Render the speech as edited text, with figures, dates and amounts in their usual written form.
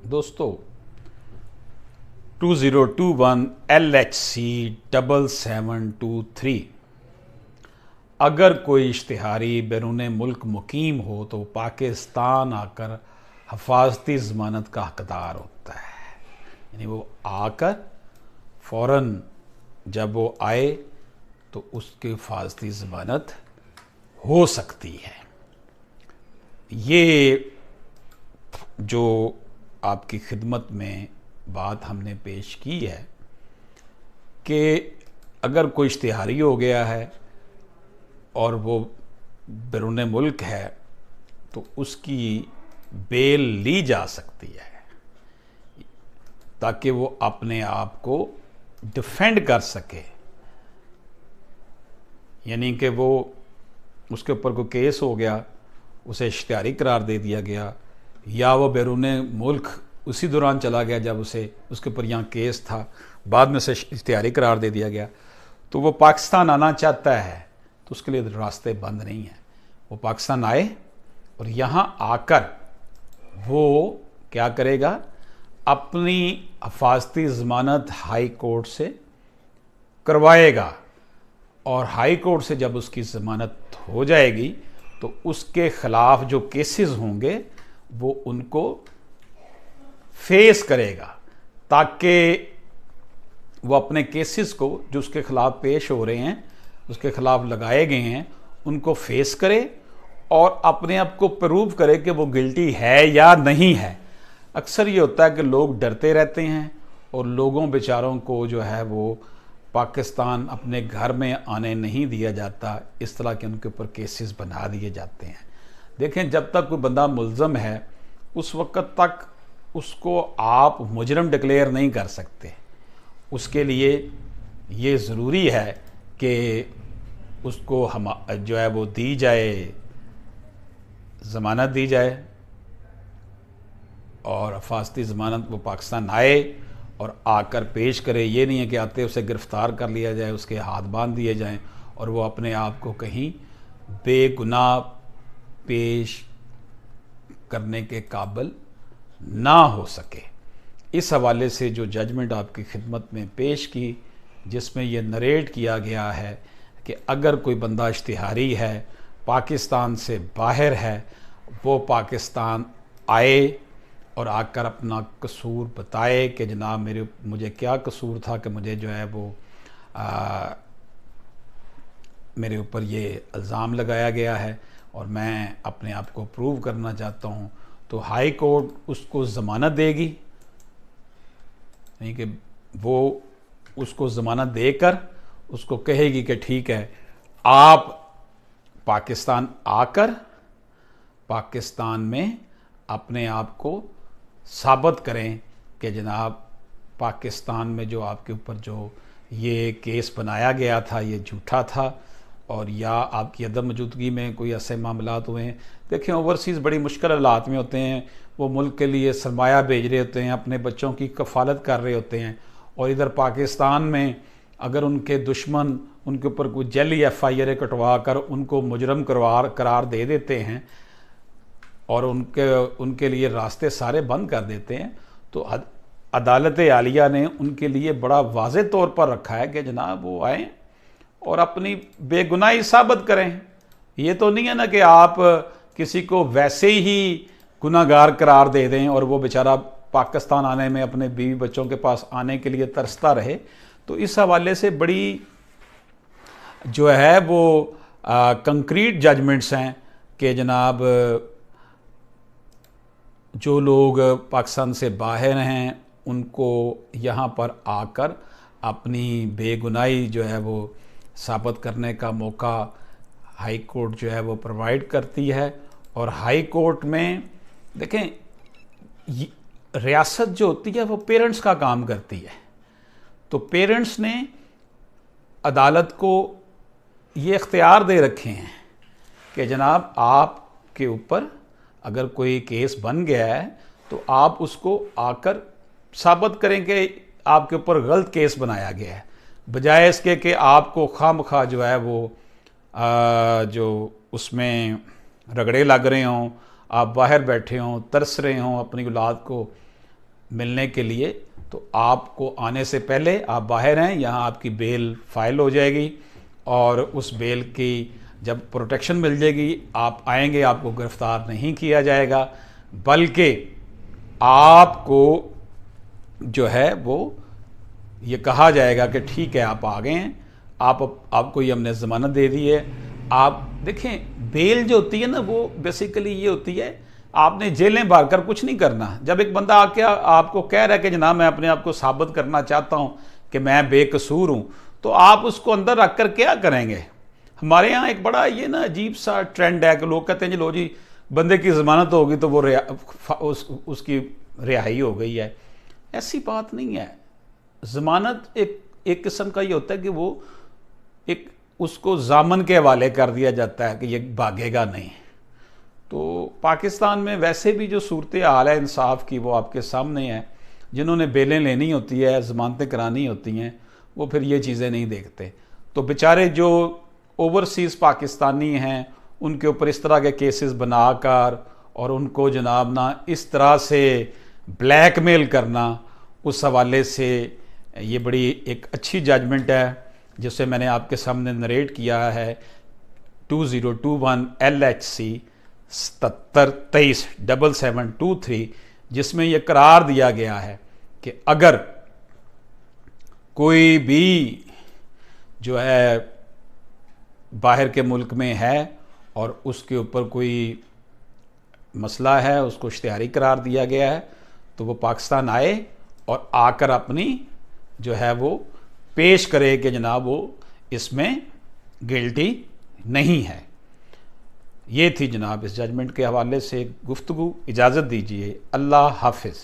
दोस्तों 2021 LHC 7723 अगर कोई इश्तिहारी बैरून मुल्क मुकीम हो तो पाकिस्तान आकर हफाजती ज़मानत का हकदार होता है। यानी वो आकर फ़ौरन जब वो आए तो उसकी हिफाजती ज़मानत हो सकती है। ये जो आपकी खिदमत में बात हमने पेश की है कि अगर कोई इश्तिहारी हो गया है और वो बैरून मुल्क है तो उसकी बेल ली जा सकती है ताकि वो अपने आप को डिफेंड कर सके। यानी कि वो उसके ऊपर कोई केस हो गया, उसे इश्तिहारी करार दे दिया गया, या वो बैरून मुल्क उसी दौरान चला गया जब उसके ऊपर यहाँ केस था, बाद में उसे इश्तिहारी करार दे दिया गया, तो वो पाकिस्तान आना चाहता है तो उसके लिए रास्ते बंद नहीं हैं। वो पाकिस्तान आए और यहाँ आकर वो क्या करेगा, अपनी हिफाजती ज़मानत हाई कोर्ट से करवाएगा और हाई कोर्ट से जब उसकी ज़मानत हो जाएगी तो उसके ख़िलाफ़ जो केसेस होंगे वो उनको फेस करेगा ताकि वो अपने केसेस को जो उसके ख़िलाफ़ पेश हो रहे हैं, उसके ख़िलाफ़ लगाए गए हैं, उनको फेस करे और अपने आप को प्रूव करे कि वो गिल्टी है या नहीं है। अक्सर ये होता है कि लोग डरते रहते हैं और लोगों बेचारों को जो है वो पाकिस्तान अपने घर में आने नहीं दिया जाता, इस तरह के उनके ऊपर केसेस बना दिए जाते हैं। देखें, जब तक कोई बंदा मुल्ज़म है उस वक़्त तक उसको आप मुजरम डिक्लेयर नहीं कर सकते। उसके लिए ये ज़रूरी है कि उसको हम जो है वो दी जाए, ज़मानत दी जाए और हिफाजती ज़मानत वो पाकिस्तान आए और आकर पेश करे। ये नहीं है कि आते उसे गिरफ़्तार कर लिया जाए, उसके हाथ बांध दिए जाएं और वो अपने आप को कहीं बेगुनाह पेश करने के काबिल ना हो सके। इस हवाले से जो जजमेंट आपकी खिदमत में पेश की, जिसमें यह नरेट किया गया है कि अगर कोई बंदा इश्तिहारी है, पाकिस्तान से बाहर है, वो पाकिस्तान आए और आकर अपना कसूर बताए कि जनाब मुझे क्या कसूर था कि मुझे जो है वो मेरे ऊपर ये इल्ज़ाम लगाया गया है और मैं अपने आप को प्रूव करना चाहता हूँ, तो हाई कोर्ट उसको ज़मानत देगी। नहीं कि वो उसको ज़मानत देकर उसको कहेगी कि ठीक है, आप पाकिस्तान आकर पाकिस्तान में अपने आप को साबित करें कि जनाब पाकिस्तान में जो आपके ऊपर जो ये केस बनाया गया था ये झूठा था और या आपकी अदम मौजूदगी में कोई ऐसे मामलात हुए हैं। देखें, ओवरसीज़ बड़ी मुश्किल हालात में होते हैं, वो मुल्क के लिए सरमाया भेज रहे होते हैं, अपने बच्चों की कफ़ालत कर रहे होते हैं, और इधर पाकिस्तान में अगर उनके दुश्मन उनके ऊपर कोई जली FIR कटवा कर उनको मुजरम करार दे देते हैं और उनके लिए रास्ते सारे बंद कर देते हैं, तो अदालत आलिया ने उनके लिए बड़ा वाज़े तौर पर रखा है कि जनाब वो आएँ और अपनी बेगुनाही साबित करें। ये तो नहीं है ना कि आप किसी को वैसे ही गुनाहगार करार दे दें और वो बेचारा पाकिस्तान आने में अपने बीवी बच्चों के पास आने के लिए तरसता रहे। तो इस हवाले से बड़ी जो है वो कंक्रीट जजमेंट्स हैं कि जनाब जो लोग पाकिस्तान से बाहर हैं उनको यहाँ पर आकर अपनी बेगुनाही जो है वो साबित करने का मौका हाई कोर्ट जो है वो प्रोवाइड करती है। और हाई कोर्ट में देखें, रियासत जो होती है वो पेरेंट्स का काम करती है, तो पेरेंट्स ने अदालत को ये इख्तियार दे रखे हैं कि जनाब आपके ऊपर अगर कोई केस बन गया है तो आप उसको आकर साबित करें कि आपके ऊपर गलत केस बनाया गया है, बजाय इसके कि आपको खामखा जो है वो जो उसमें रगड़े लग रहे हों, आप बाहर बैठे हों, तरस रहे हों अपनी औलाद को मिलने के लिए, तो आपको आने से पहले आप बाहर हैं, यहाँ आपकी बेल फाइल हो जाएगी और उस बेल की जब प्रोटेक्शन मिल जाएगी आप आएंगे, आपको गिरफ्तार नहीं किया जाएगा, बल्कि आपको जो है वो ये कहा जाएगा कि ठीक है आप आ गए हैं, आपको ये हमने ज़मानत दे दी है। आप देखें बेल जो होती है ना वो बेसिकली ये होती है, आपने जेलें भर कर कुछ नहीं करना। जब एक बंदा आके आपको कह रहा है कि जनाब मैं अपने आप को साबित करना चाहता हूँ कि मैं बेकसूर हूँ, तो आप उसको अंदर रख कर क्या करेंगे। हमारे यहाँ एक बड़ा ये ना अजीब सा ट्रेंड है कि लोग कहते हैं जी लो जी बंदे की ज़मानत होगी तो वो उसकी रिहाई हो गई है। ऐसी बात नहीं है। ज़मानत एक किस्म का ये होता है कि वो एक उसको जामन के हवाले कर दिया जाता है कि ये भागेगा नहीं। तो पाकिस्तान में वैसे भी जो सूरत हाल है इंसाफ की वो आपके सामने है। जिन्होंने बेलें लेनी होती है, ज़मानतें करानी होती हैं, वो फिर ये चीज़ें नहीं देखते। तो बेचारे जो ओवरसीज़ पाकिस्तानी हैं उनके ऊपर इस तरह के केसेस बनाकर और उनको जनाब ना इस तरह से ब्लैकमेल करना, उस हवाले से ये बड़ी एक अच्छी जजमेंट है जिसे मैंने आपके सामने नरेट किया है 2021 LHC 77237723, जिसमें यह करार दिया गया है कि अगर कोई भी जो है बाहर के मुल्क में है और उसके ऊपर कोई मसला है, उसको इश्तिहारी करार दिया गया है, तो वो पाकिस्तान आए और आकर अपनी जो है वो पेश करे कि जनाब वो इसमें गिल्टी नहीं है। ये थी जनाब इस जजमेंट के हवाले से गुफ्तगू। इजाज़त दीजिए। अल्लाह हाफिज़।